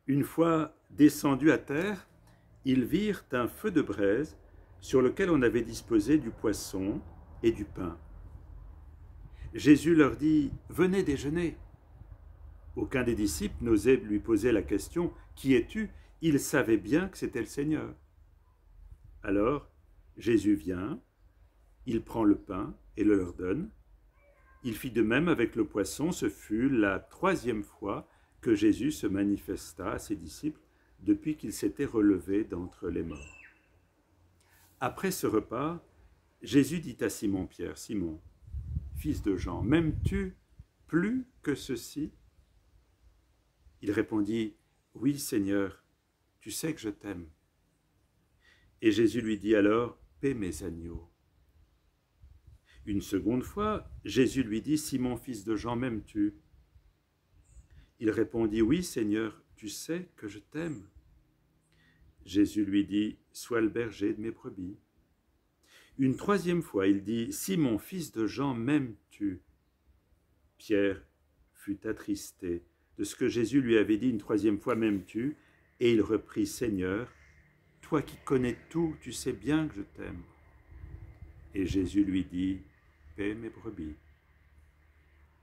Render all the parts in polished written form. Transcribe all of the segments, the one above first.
Une fois descendus à terre, ils virent un feu de braise sur lequel on avait disposé du poisson et du pain. Jésus leur dit « Venez déjeuner ». Aucun des disciples n'osait lui poser la question « Qui es-tu » Il savait bien que c'était le Seigneur. Alors, Jésus vient, il prend le pain et le leur donne. Il fit de même avec le poisson. Ce fut la 3e fois que Jésus se manifesta à ses disciples depuis qu'il s'était relevé d'entre les morts. Après ce repas, Jésus dit à Simon-Pierre, « Simon, fils de Jean, m'aimes-tu plus que ceci ?» Il répondit, « Oui, Seigneur, tu sais que je t'aime. » Et Jésus lui dit alors, « Paie mes agneaux. » Une seconde fois, Jésus lui dit, « Simon, fils de Jean, m'aimes-tu » Il répondit, « Oui, Seigneur, tu sais que je t'aime. » Jésus lui dit, « Sois le berger de mes brebis. » Une 3e fois, il dit, « Simon, fils de Jean, m'aimes-tu » Pierre fut attristé de ce que Jésus lui avait dit une 3e fois, « M'aimes-tu » Et il reprit, « Seigneur, toi qui connais tout, tu sais bien que je t'aime. » Et Jésus lui dit, « Paie mes brebis. »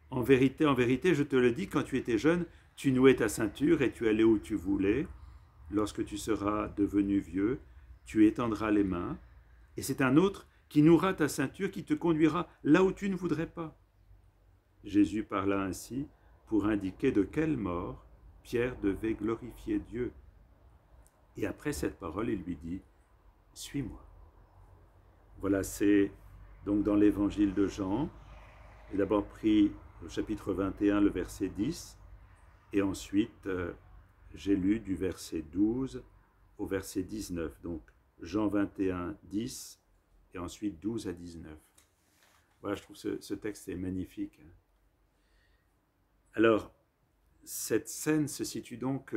En vérité, je te le dis, quand tu étais jeune, tu nouais ta ceinture et tu allais où tu voulais. Lorsque tu seras devenu vieux, tu étendras les mains, et c'est un autre qui nouera ta ceinture, qui te conduira là où tu ne voudrais pas. Jésus parla ainsi pour indiquer de quelle mort Pierre devait glorifier Dieu. Et après cette parole, il lui dit, « Suis-moi. » Voilà, c'est donc dans l'évangile de Jean. J'ai d'abord pris au chapitre 21, le verset 10, et ensuite j'ai lu du verset 12 au verset 19. Donc Jean 21, 10, et ensuite 12 à 19. Voilà, je trouve ce texte est magnifique. Alors, cette scène se situe donc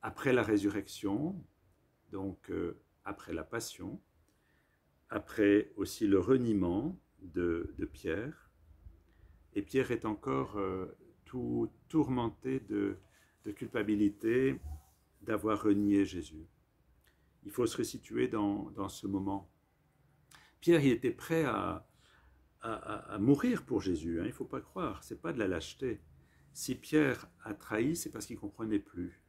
après la résurrection, donc après la passion, après aussi le reniement de Pierre. Et Pierre est encore tout tourmenté de culpabilité d'avoir renié Jésus. Il faut se resituer dans ce moment. Pierre, il était prêt à mourir pour Jésus, hein, il ne faut pas croire, ce n'est pas de la lâcheté. Si Pierre a trahi, c'est parce qu'il ne comprenait plus.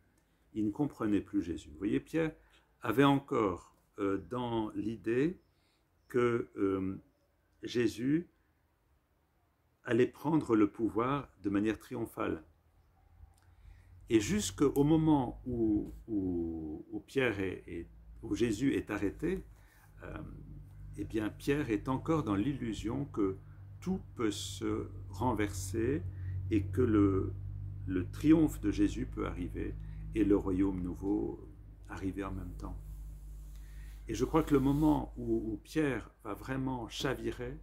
Il ne comprenait plus Jésus. Vous voyez, Pierre avait encore dans l'idée que Jésus allait prendre le pouvoir de manière triomphale. Et jusqu'au moment où Jésus est arrêté, eh bien Pierre est encore dans l'illusion que tout peut se renverser et que le triomphe de Jésus peut arriver et le royaume nouveau arriver en même temps. Et je crois que le moment où Pierre va vraiment chavirer,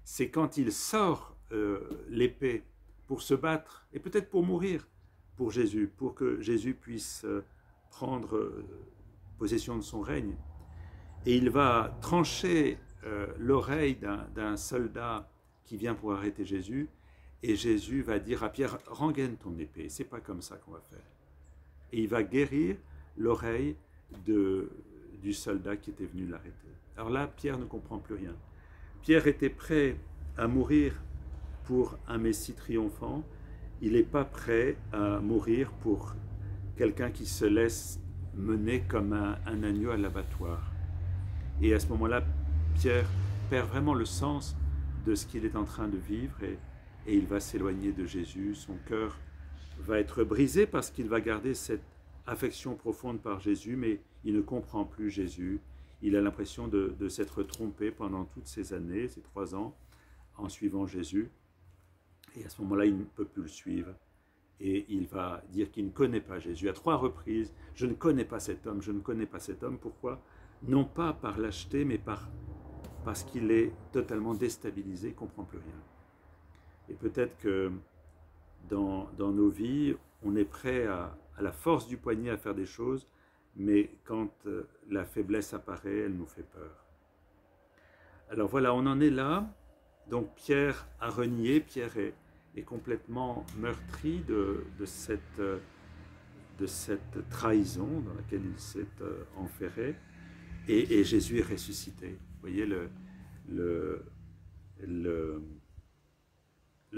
c'est quand il sort l'épée pour se battre et peut-être pour mourir pour Jésus, pour que Jésus puisse prendre possession de son règne. Et il va trancher l'oreille d'un soldat qui vient pour arrêter Jésus, et Jésus va dire à Pierre, « Rengaine ton épée, c'est pas comme ça qu'on va faire. » Et il va guérir l'oreille du soldat qui était venu l'arrêter. Alors là, Pierre ne comprend plus rien. Pierre était prêt à mourir pour un Messie triomphant. Il n'est pas prêt à mourir pour quelqu'un qui se laisse mener comme un agneau à l'abattoir. Et à ce moment-là, Pierre perd vraiment le sens de ce qu'il est en train de vivre et il va s'éloigner de Jésus. Son cœur va être brisé parce qu'il va garder cette affection profonde par Jésus, mais il ne comprend plus Jésus. Il a l'impression de s'être trompé pendant toutes ces années, ces 3 ans, en suivant Jésus. Et à ce moment-là, il ne peut plus le suivre. Et il va dire qu'il ne connaît pas Jésus. À 3 reprises, « Je ne connais pas cet homme, je ne connais pas cet homme. » Pourquoi? Non pas par lâcheté, mais parce qu'il est totalement déstabilisé, il ne comprend plus rien. Et peut-être que dans nos vies, on est prêt à la force du poignet à faire des choses, mais quand la faiblesse apparaît, elle nous fait peur. Alors voilà, on en est là. Donc Pierre a renié, Pierre est complètement meurtri de cette de cette trahison dans laquelle il s'est enferré, et Jésus est ressuscité. Vous voyez, le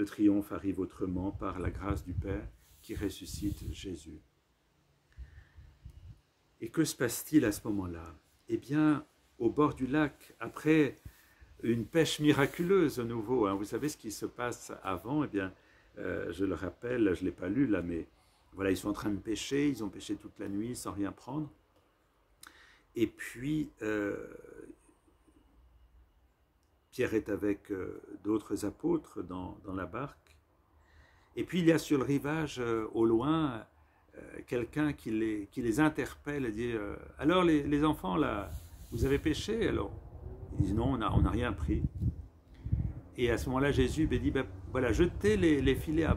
triomphe arrive autrement par la grâce du Père qui ressuscite Jésus. Et que se passe-t-il à ce moment-là? Eh bien, au bord du lac, après une pêche miraculeuse à nouveau, vous savez ce qui se passe avant? Eh bien, je le rappelle, je ne l'ai pas lu là, mais voilà, ils sont en train de pêcher, ils ont pêché toute la nuit sans rien prendre. Et puis, Pierre est avec d'autres apôtres dans la barque. Et puis, il y a sur le rivage, au loin, quelqu'un qui les interpelle et dit « Alors, les enfants, là, vous avez pêché ?» Alors, ils disent « Non, on n'a rien pris. » Et à ce moment-là, Jésus dit ben, « Voilà, jetez les filets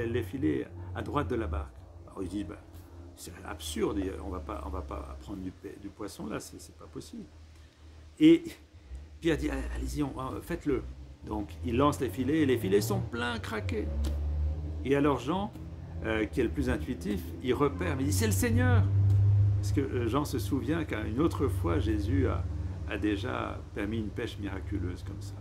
les filets à droite de la barque. » Alors, ils disent ben, « C'est absurde, on va pas prendre du poisson là, c'est pas possible. » Et Pierre dit « Allez-y, faites-le. » Donc, il lance les filets et les filets sont pleins, craqués. Et alors Jean, qui est le plus intuitif, il repère, mais il dit c'est le Seigneur. Parce que Jean se souvient qu'une autre fois, Jésus a déjà permis une pêche miraculeuse comme ça.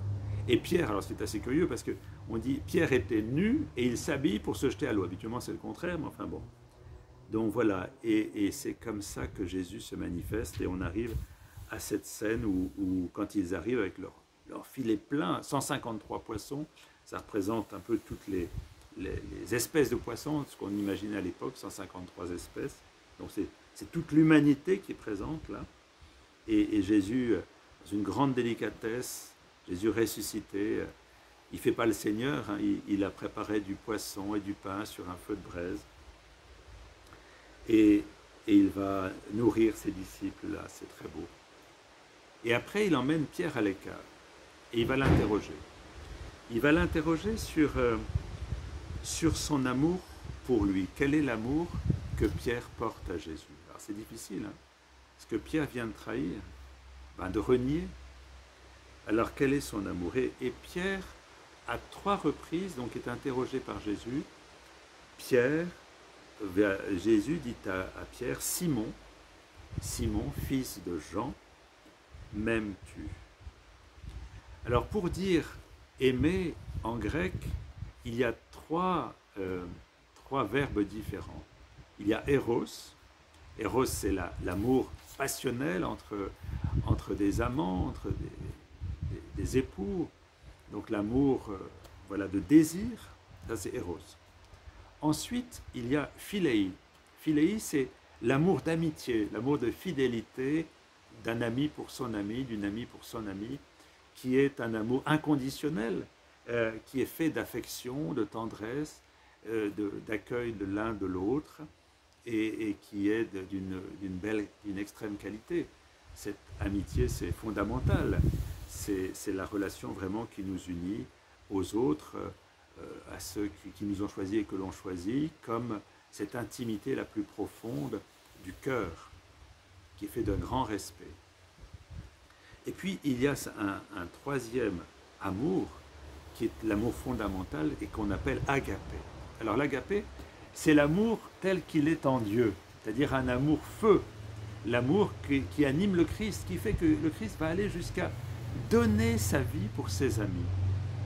Et Pierre, alors c'est assez curieux parce qu'on dit Pierre était nu et il s'habille pour se jeter à l'eau. Habituellement c'est le contraire, mais enfin bon. Donc voilà, et c'est comme ça que Jésus se manifeste et on arrive à cette scène où quand ils arrivent avec leur filet plein, 153 poissons, ça représente un peu toutes les espèces de poissons, ce qu'on imaginait à l'époque, 153 espèces. Donc c'est toute l'humanité qui est présente là. Et Jésus, dans une grande délicatesse, Jésus ressuscité, il ne fait pas le Seigneur, il a préparé du poisson et du pain sur un feu de braise. Et il va nourrir ses disciples là, c'est très beau. Et après, il emmène Pierre à l'écart et il va l'interroger. Il va l'interroger sur son amour pour lui. Quel est l'amour que Pierre porte à Jésus? Alors c'est difficile, parce que Pierre vient de trahir, de renier. Alors quel est son amour? Et Pierre, à 3 reprises, donc est interrogé par Jésus. Jésus dit à Pierre, Simon, fils de Jean, m'aimes-tu? Alors pour dire aimer en grec, il y a trois verbes différents. Il y a eros. Eros, c'est l'amour passionnel entre des amants, entre des époux. Donc l'amour voilà, de désir, ça c'est eros. Ensuite, il y a philéi. Philéi, c'est l'amour d'amitié, l'amour de fidélité d'un ami pour son ami, d'une amie pour son ami, qui est un amour inconditionnel, qui est fait d'affection, de tendresse, d'accueil de l'un de l'autre, et qui est d'une extrême qualité. Cette amitié, c'est fondamental. C'est la relation vraiment qui nous unit aux autres, à ceux qui nous ont choisis et que l'on choisit, comme cette intimité la plus profonde du cœur, qui est fait d'un grand respect. Et puis, il y a un troisième amour, qui est l'amour fondamental et qu'on appelle agapé. Alors l'agapé, c'est l'amour tel qu'il est en Dieu, c'est-à-dire un amour feu, l'amour qui anime le Christ, qui fait que le Christ va aller jusqu'à donner sa vie pour ses amis.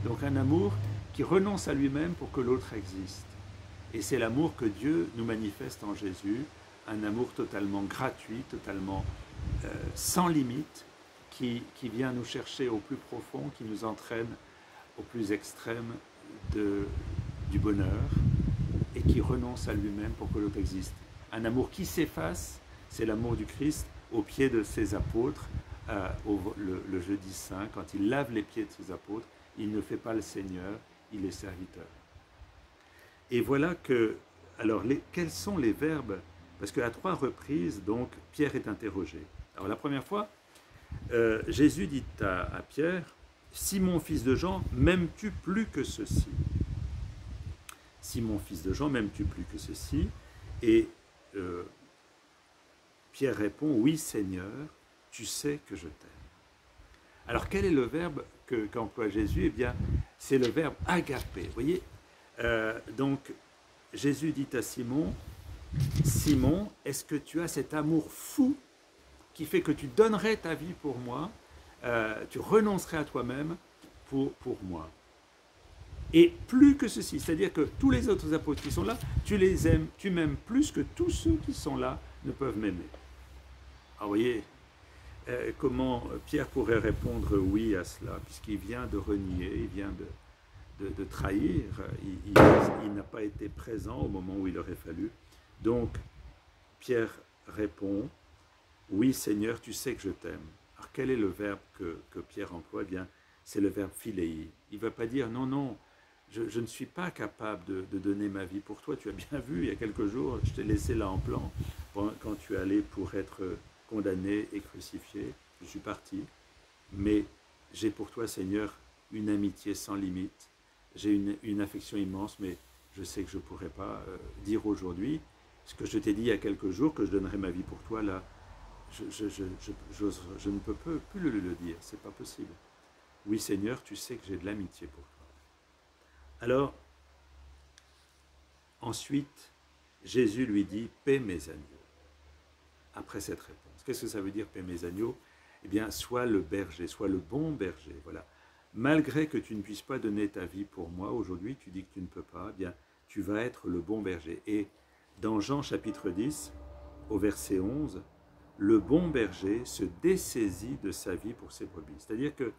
Donc un amour qui renonce à lui-même pour que l'autre existe. Et c'est l'amour que Dieu nous manifeste en Jésus, un amour totalement gratuit, totalement sans limite, qui vient nous chercher au plus profond, qui nous entraîne au plus extrême du bonheur et qui renonce à lui-même pour que l'autre existe. Un amour qui s'efface, c'est l'amour du Christ au pied de ses apôtres, le jeudi saint, quand il lave les pieds de ses apôtres, il ne fait pas le Seigneur, il est serviteur. Et voilà que, alors, quels sont les verbes? Parce qu'à 3 reprises, donc, Pierre est interrogé. Alors la première fois, Jésus dit à Pierre, « Simon, fils de Jean, m'aimes-tu plus que ceci ?» Simon, fils de Jean, m'aimes-tu plus que ceci? Et Pierre répond, « Oui, Seigneur, tu sais que je t'aime. » Alors quel est le verbe qu'emploie Jésus? Eh bien, c'est le verbe agapé. Vous voyez, donc Jésus dit à Simon, Simon, est-ce que tu as cet amour fou qui fait que tu donnerais ta vie pour moi, tu renoncerais à toi-même pour moi? Et plus que ceci, c'est-à-dire que tous les autres apôtres qui sont là, tu les aimes, tu m'aimes plus que tous ceux qui sont là ne peuvent m'aimer. Ah, vous voyez comment Pierre pourrait répondre oui à cela, puisqu'il vient de renier, il vient de trahir, il n'a pas été présent au moment où il aurait fallu. Donc, Pierre répond, oui Seigneur, tu sais que je t'aime. Alors quel est le verbe que Pierre emploie? Eh bien, c'est le verbe philéi. Il ne va pas dire non, non, je ne suis pas capable de donner ma vie pour toi. Tu as bien vu, il y a quelques jours, je t'ai laissé là en plan quand tu allais pour être condamné et crucifié. Je suis parti, mais j'ai pour toi, Seigneur, une amitié sans limite. J'ai une affection immense, mais je sais que je ne pourrais pas dire aujourd'hui ce que je t'ai dit il y a quelques jours, que je donnerai ma vie pour toi, là, je ne peux plus le dire, c'est pas possible. Oui Seigneur, tu sais que j'ai de l'amitié pour toi. Alors, ensuite, Jésus lui dit, paie mes agneaux. Après cette réponse, qu'est-ce que ça veut dire, paie mes agneaux? Eh bien, sois le berger, sois le bon berger, voilà. Malgré que tu ne puisses pas donner ta vie pour moi, aujourd'hui tu dis que tu ne peux pas, eh bien, tu vas être le bon berger. Et dans Jean chapitre 10, au verset 11, le bon berger se dessaisit de sa vie pour ses brebis. C'est-à-dire que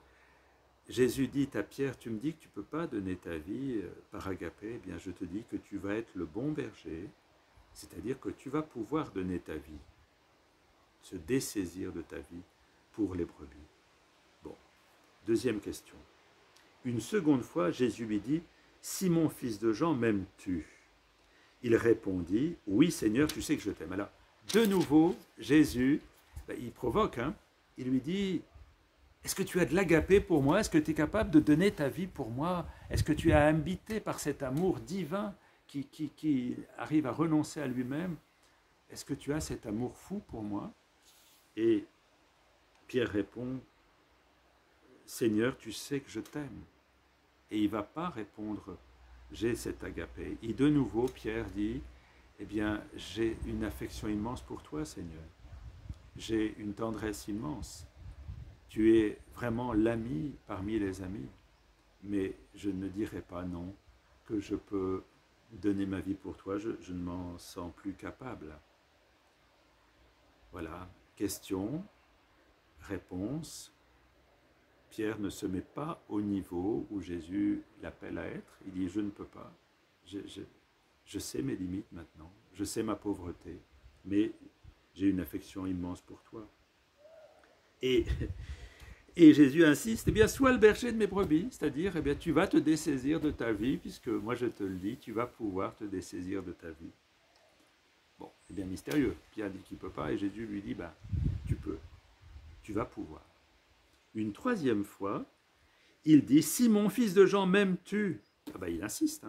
Jésus dit à Pierre, tu me dis que tu ne peux pas donner ta vie par agapé, eh bien je te dis que tu vas être le bon berger, c'est-à-dire que tu vas pouvoir donner ta vie, se dessaisir de ta vie pour les brebis. Bon, deuxième question. Une seconde fois, Jésus lui dit, Simon, fils de Jean, m'aimes-tu? Il répondit, oui Seigneur, tu sais que je t'aime. Alors, de nouveau, Jésus, il provoque, il lui dit, est-ce que tu as de l'agapé pour moi? Est-ce que tu es capable de donner ta vie pour moi? Est-ce que tu es habité par cet amour divin qui arrive à renoncer à lui-même? Est-ce que tu as cet amour fou pour moi? Et Pierre répond, Seigneur, tu sais que je t'aime. Et il ne va pas répondre, j'ai cet agapé. Et de nouveau, Pierre dit, eh bien, j'ai une affection immense pour toi, Seigneur. J'ai une tendresse immense. Tu es vraiment l'ami parmi les amis. Mais je ne dirai pas non, que je peux donner ma vie pour toi, je ne m'en sens plus capable. Voilà, question, réponse. Pierre ne se met pas au niveau où Jésus l'appelle à être. Il dit, je ne peux pas. Je sais mes limites maintenant. Je sais ma pauvreté. Mais j'ai une affection immense pour toi. Et Jésus insiste, eh bien, sois le berger de mes brebis. C'est-à-dire, eh bien, tu vas te dessaisir de ta vie, puisque moi je te le dis, tu vas pouvoir te dessaisir de ta vie. Bon, c'est bien mystérieux. Pierre dit qu'il ne peut pas, et Jésus lui dit, ben, tu peux. Tu vas pouvoir. Une troisième fois, il dit, Simon, fils de Jean, m'aimes-tu? Ah ben, il insiste.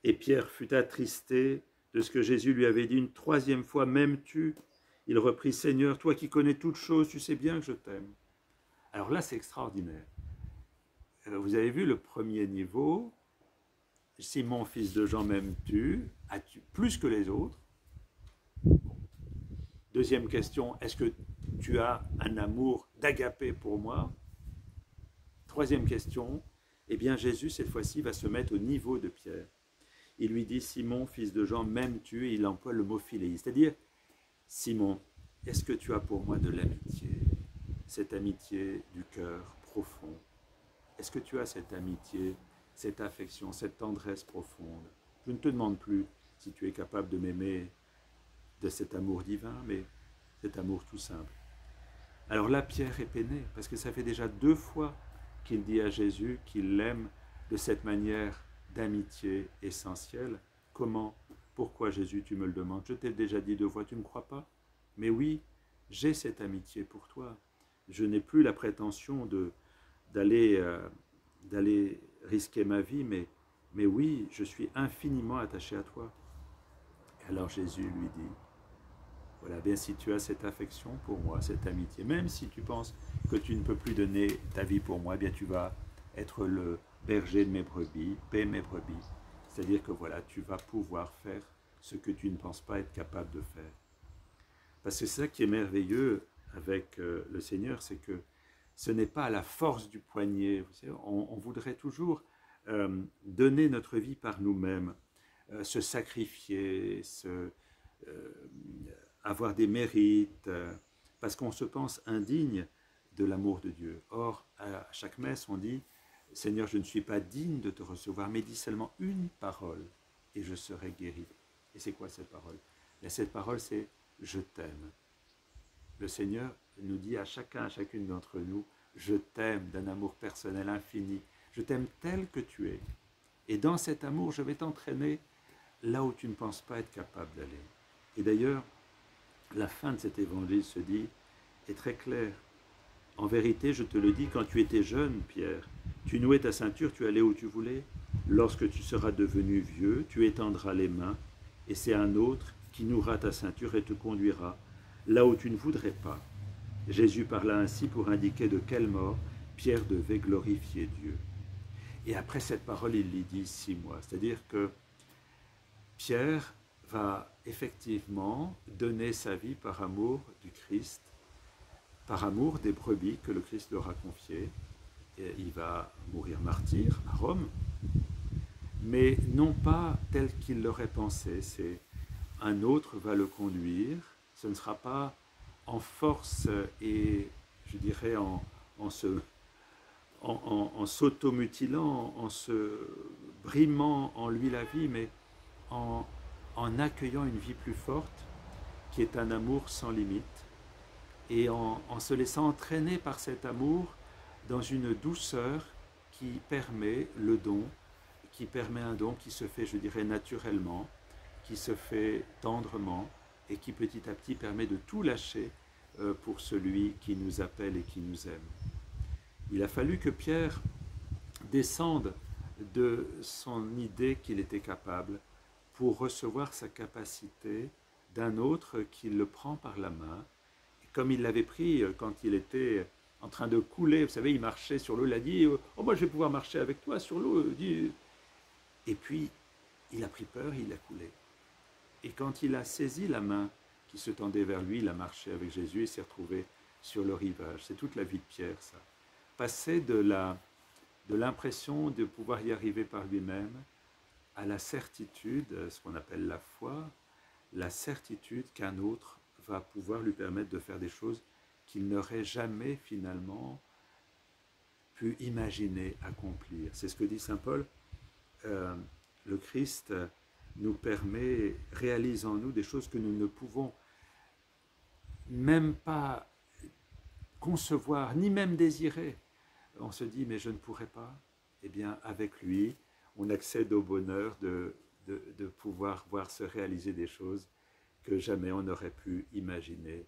Et Pierre fut attristé de ce que Jésus lui avait dit une troisième fois, m'aimes-tu? Il reprit, Seigneur, toi qui connais toutes choses, tu sais bien que je t'aime. Alors là, c'est extraordinaire. Vous avez vu le premier niveau, Simon, fils de Jean, m'aimes-tu? As-tu plus que les autres? Deuxième question, est-ce que tu as un amour d'agapé pour moi? Troisième question, eh bien Jésus, cette fois-ci, va se mettre au niveau de Pierre. Il lui dit, Simon, fils de Jean, m'aimes-tu? Et il emploie le mot philéi, c'est-à-dire, Simon, est-ce que tu as pour moi de l'amitié? Cette amitié du cœur profond. Est-ce que tu as cette amitié, cette affection, cette tendresse profonde? Je ne te demande plus si tu es capable de m'aimer de cet amour divin, mais cet amour tout simple. Alors là, Pierre est peiné, parce que ça fait déjà 2 fois qu'il dit à Jésus qu'il l'aime de cette manière d'amitié essentielle. Comment? Pourquoi, Jésus, tu me le demandes? Je t'ai déjà dit 2 fois, tu ne me crois pas? Mais oui, j'ai cette amitié pour toi. Je n'ai plus la prétention d'aller risquer ma vie, mais oui, je suis infiniment attaché à toi. Alors Jésus lui dit, voilà, bien si tu as cette affection pour moi, cette amitié, même si tu penses que tu ne peux plus donner ta vie pour moi, bien tu vas être le berger de mes brebis, paie mes brebis. C'est-à-dire que voilà, tu vas pouvoir faire ce que tu ne penses pas être capable de faire. Parce que c'est ça qui est merveilleux avec le Seigneur, c'est que ce n'est pas à la force du poignet. Vous savez, on voudrait toujours donner notre vie par nous-mêmes, se sacrifier, avoir des mérites, parce qu'on se pense indigne de l'amour de Dieu. Or, à chaque messe, on dit « Seigneur, je ne suis pas digne de te recevoir, mais dis seulement une parole et je serai guéri. » Et c'est quoi cette parole? Et cette parole, c'est « Je t'aime ». Le Seigneur nous dit à chacun, à chacune d'entre nous « Je t'aime d'un amour personnel infini. Je t'aime tel que tu es. Et dans cet amour, je vais t'entraîner là où tu ne penses pas être capable d'aller. » Et d'ailleurs, la fin de cet évangile se dit, est très claire. « En vérité, je te le dis, quand tu étais jeune, Pierre, tu nouais ta ceinture, tu allais où tu voulais. Lorsque tu seras devenu vieux, tu étendras les mains, et c'est un autre qui nouera ta ceinture et te conduira là où tu ne voudrais pas. » Jésus parla ainsi pour indiquer de quelle mort Pierre devait glorifier Dieu. Et après cette parole, il lui dit 6 mois. C'est-à-dire que Pierre va effectivement donner sa vie par amour du Christ, par amour des brebis que le Christ leur a confiées. Et il va mourir martyr à Rome, mais non pas tel qu'il l'aurait pensé. C'est un autre va le conduire. Ce ne sera pas en force et, je dirais, en s'automutilant, en se brimant en lui la vie, mais en accueillant une vie plus forte, qui est un amour sans limite, et en se laissant entraîner par cet amour dans une douceur qui permet le don, qui permet un don qui se fait, je dirais, naturellement, qui se fait tendrement, et qui petit à petit permet de tout lâcher pour celui qui nous appelle et qui nous aime. Il a fallu que Pierre descende de son idée qu'il était capable pour recevoir sa capacité d'un autre qui le prend par la main, comme il l'avait pris quand il était en train de couler. Vous savez, il marchait sur l'eau, il a dit « Oh, moi je vais pouvoir marcher avec toi sur l'eau. » Et puis, il a pris peur, il a coulé. Et quand il a saisi la main qui se tendait vers lui, il a marché avec Jésus et s'est retrouvé sur le rivage. C'est toute la vie de Pierre, ça. Passer de l'impression de pouvoir y arriver par lui-même à la certitude, ce qu'on appelle la foi, la certitude qu'un autre va pouvoir lui permettre de faire des choses qu'il n'aurait jamais finalement pu imaginer accomplir. C'est ce que dit saint Paul. Le Christ nous permet, réalise en nous des choses que nous ne pouvons même pas concevoir, ni même désirer. On se dit, mais je ne pourrais pas. Eh bien, avec lui, on accède au bonheur de pouvoir voir se réaliser des choses que jamais on n'aurait pu imaginer,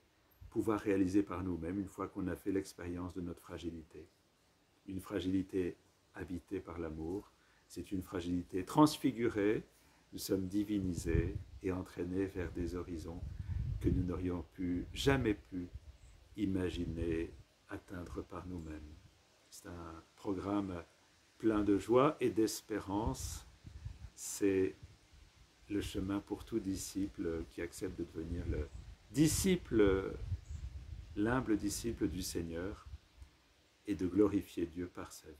pouvoir réaliser par nous-mêmes une fois qu'on a fait l'expérience de notre fragilité. Une fragilité habitée par l'amour, c'est une fragilité transfigurée. Nous sommes divinisés et entraînés vers des horizons que nous n'aurions jamais pu imaginer atteindre par nous-mêmes. C'est un programme plein de joie et d'espérance. C'est le chemin pour tout disciple qui accepte de devenir le disciple, l'humble disciple du Seigneur et de glorifier Dieu par sa vie.